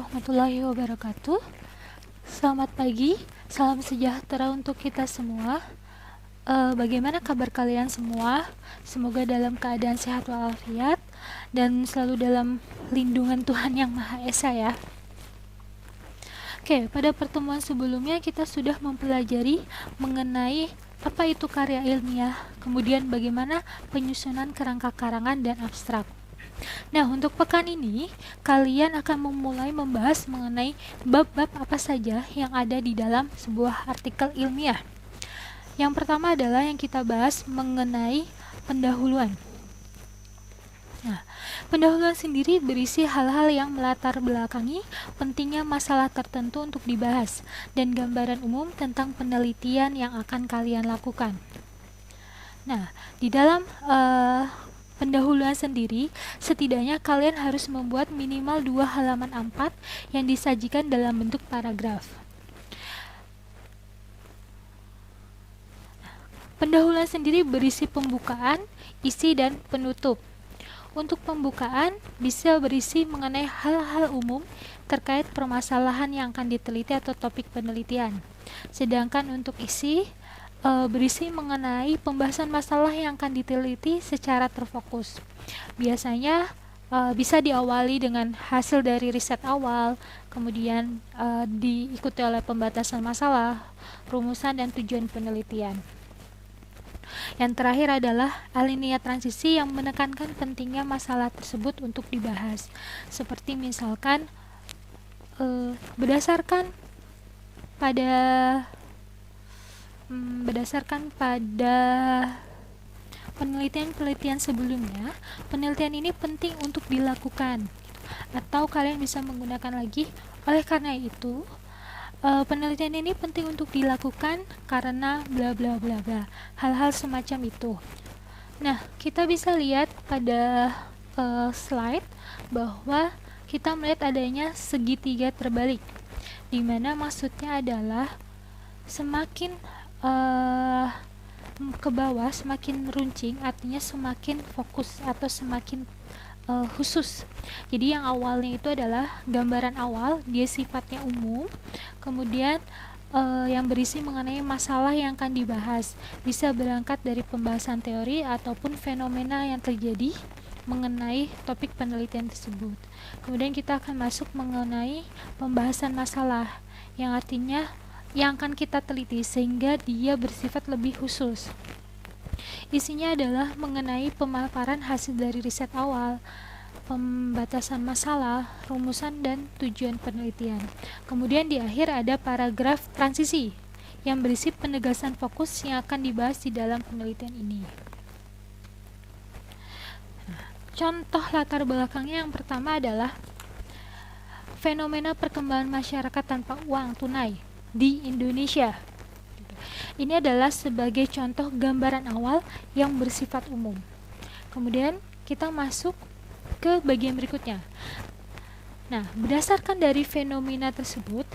warahmatullahi wabarakatuh. Selamat pagi, salam sejahtera untuk kita semua. Bagaimana kabar kalian semua? Semoga dalam keadaan sehat walafiat dan selalu dalam lindungan Tuhan Yang Maha Esa ya. Oke, pada pertemuan sebelumnya kita sudah mempelajari mengenai apa itu karya ilmiah, kemudian bagaimana penyusunan kerangka karangan dan abstrak. Nah, untuk pekan ini, kalian akan memulai membahas mengenai bab-bab apa saja yang ada di dalam sebuah artikel ilmiah. Yang pertama adalah yang kita bahas mengenai pendahuluan. Nah, pendahuluan sendiri berisi hal-hal yang melatar belakangi pentingnya masalah tertentu untuk dibahas dan gambaran umum tentang penelitian yang akan kalian lakukan. Nah, di dalam pendahuluan sendiri, setidaknya kalian harus membuat minimal 2 halaman A4 yang disajikan dalam bentuk paragraf. Pendahuluan sendiri berisi pembukaan, isi, dan penutup. Untuk pembukaan, bisa berisi mengenai hal-hal umum terkait permasalahan yang akan diteliti atau topik penelitian. Sedangkan untuk isi, berisi mengenai pembahasan masalah yang akan diteliti secara terfokus. Biasanya bisa diawali dengan hasil dari riset awal, kemudian diikuti oleh pembatasan masalah, rumusan, dan tujuan penelitian. Yang terakhir adalah alinea transisi yang menekankan pentingnya masalah tersebut untuk dibahas. Seperti misalkan berdasarkan pada penelitian-penelitian sebelumnya, penelitian ini penting untuk dilakukan. Atau kalian bisa menggunakan lagi, oleh karena itu, penelitian ini penting untuk dilakukan karena bla bla bla bla. Hal-hal semacam itu. Nah, kita bisa lihat pada slide bahwa kita melihat adanya segitiga terbalik, di mana maksudnya adalah semakin ke bawah, semakin runcing, artinya semakin fokus atau semakin khusus. Jadi yang awalnya itu adalah gambaran awal, dia sifatnya umum, kemudian yang berisi mengenai masalah yang akan dibahas, bisa berangkat dari pembahasan teori ataupun fenomena yang terjadi mengenai topik penelitian tersebut. Kemudian kita akan masuk mengenai pembahasan masalah, yang artinya yang akan kita teliti sehingga dia bersifat lebih khusus. Isinya adalah mengenai pemaparan hasil dari riset awal, pembatasan masalah, rumusan, dan tujuan penelitian. Kemudian di akhir ada paragraf transisi yang berisi penegasan fokus yang akan dibahas di dalam penelitian ini. Contoh latar belakangnya yang pertama adalah fenomena perkembangan masyarakat tanpa uang tunai di Indonesia. Ini adalah sebagai contoh gambaran awal yang bersifat umum. Kemudian kita masuk ke bagian berikutnya. Nah, berdasarkan dari fenomena tersebut,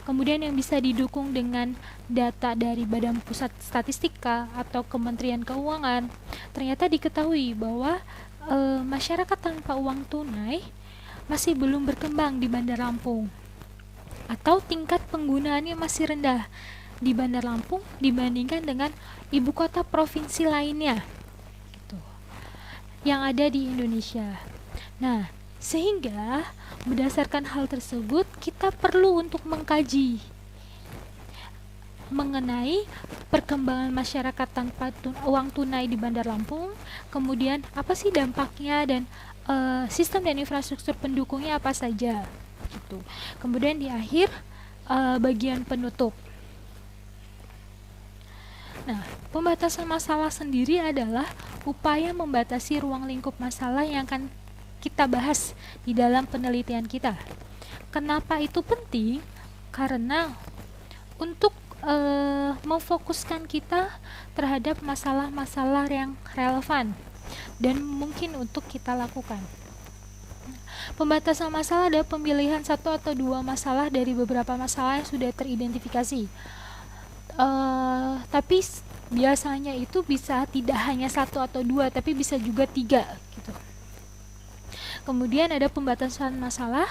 kemudian yang bisa didukung dengan data dari Badan Pusat Statistika atau Kementerian Keuangan, ternyata diketahui bahwa masyarakat tanpa uang tunai masih belum berkembang di Bandar Lampung, atau tingkat penggunaannya masih rendah di Bandar Lampung dibandingkan dengan ibu kota provinsi lainnya gitu, yang ada di Indonesia. Nah, sehingga berdasarkan hal tersebut kita perlu untuk mengkaji mengenai perkembangan masyarakat tanpa uang tunai di Bandar Lampung, kemudian apa sih dampaknya dan sistem dan infrastruktur pendukungnya apa saja gitu. Kemudian di akhir bagian penutup. Nah, pembatasan masalah sendiri adalah upaya membatasi ruang lingkup masalah yang akan kita bahas di dalam penelitian kita. Kenapa itu penting? Karena untuk memfokuskan kita terhadap masalah-masalah yang relevan dan mungkin untuk kita lakukan. Pembatasan masalah ada pemilihan 1 atau 2 masalah dari beberapa masalah yang sudah teridentifikasi. Tapi biasanya itu bisa tidak hanya 1 atau 2, tapi bisa juga 3 gitu. Kemudian ada pembatasan masalah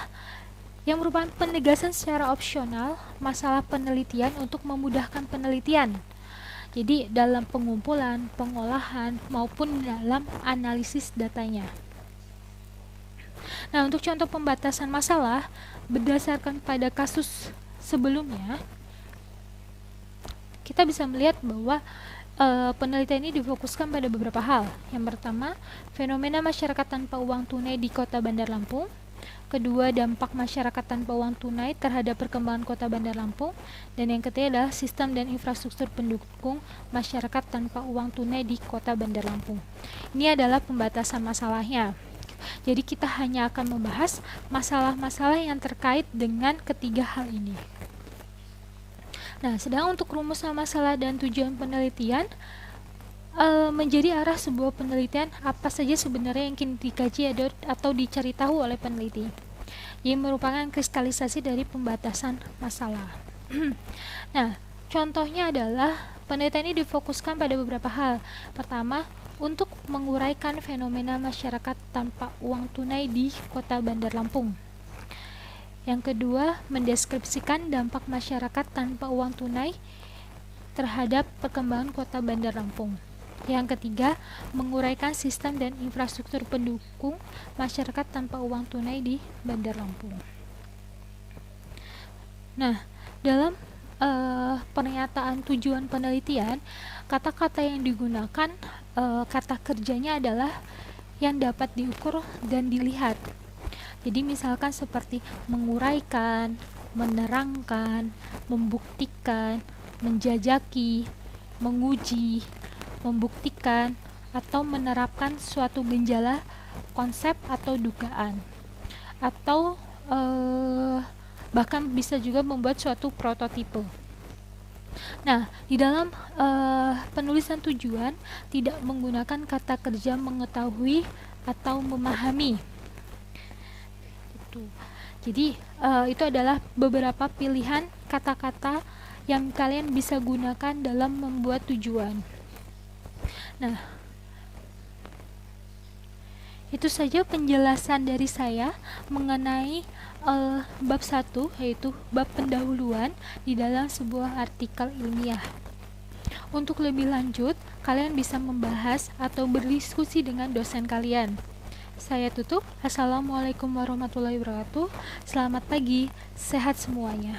yang merupakan penegasan secara opsional masalah penelitian untuk memudahkan penelitian. Jadi dalam pengumpulan, pengolahan, maupun dalam analisis datanya. Nah, untuk contoh pembatasan masalah berdasarkan pada kasus sebelumnya, kita bisa melihat bahwa penelitian ini difokuskan pada beberapa hal. Yang pertama, fenomena masyarakat tanpa uang tunai di Kota Bandar Lampung. Kedua, dampak masyarakat tanpa uang tunai terhadap perkembangan Kota Bandar Lampung. Dan yang ketiga adalah sistem dan infrastruktur pendukung masyarakat tanpa uang tunai di Kota Bandar Lampung. Ini adalah pembatasan masalahnya. Jadi kita hanya akan membahas masalah-masalah yang terkait dengan ketiga hal ini. Nah, sedang untuk rumusnya masalah dan tujuan penelitian menjadi arah sebuah penelitian apa saja sebenarnya yang ingin dikaji atau dicari tahu oleh peneliti. Yang merupakan kristalisasi dari pembatasan masalah. Nah, contohnya adalah penelitian ini difokuskan pada beberapa hal. Pertama, untuk menguraikan fenomena masyarakat tanpa uang tunai di Kota Bandar Lampung. Yang kedua, mendeskripsikan dampak masyarakat tanpa uang tunai terhadap perkembangan Kota Bandar Lampung. Yang ketiga, menguraikan sistem dan infrastruktur pendukung masyarakat tanpa uang tunai di Bandar Lampung. Nah, dalam pernyataan tujuan penelitian, kata-kata yang digunakan, kata kerjanya adalah yang dapat diukur dan dilihat. Jadi misalkan seperti menguraikan, menerangkan, membuktikan, menjajaki, menguji, membuktikan, atau menerapkan suatu gejala, konsep atau dugaan, atau bahkan bisa juga membuat suatu prototipe. Nah, di dalam penulisan tujuan tidak menggunakan kata kerja mengetahui atau memahami. Jadi itu adalah beberapa pilihan kata-kata yang kalian bisa gunakan dalam membuat tujuan. Nah, itu saja penjelasan dari saya mengenai bab 1, yaitu bab pendahuluan di dalam sebuah artikel ilmiah. Untuk lebih lanjut, kalian bisa membahas atau berdiskusi dengan dosen kalian. Saya tutup. Assalamualaikum warahmatullahi wabarakatuh. Selamat pagi, sehat semuanya.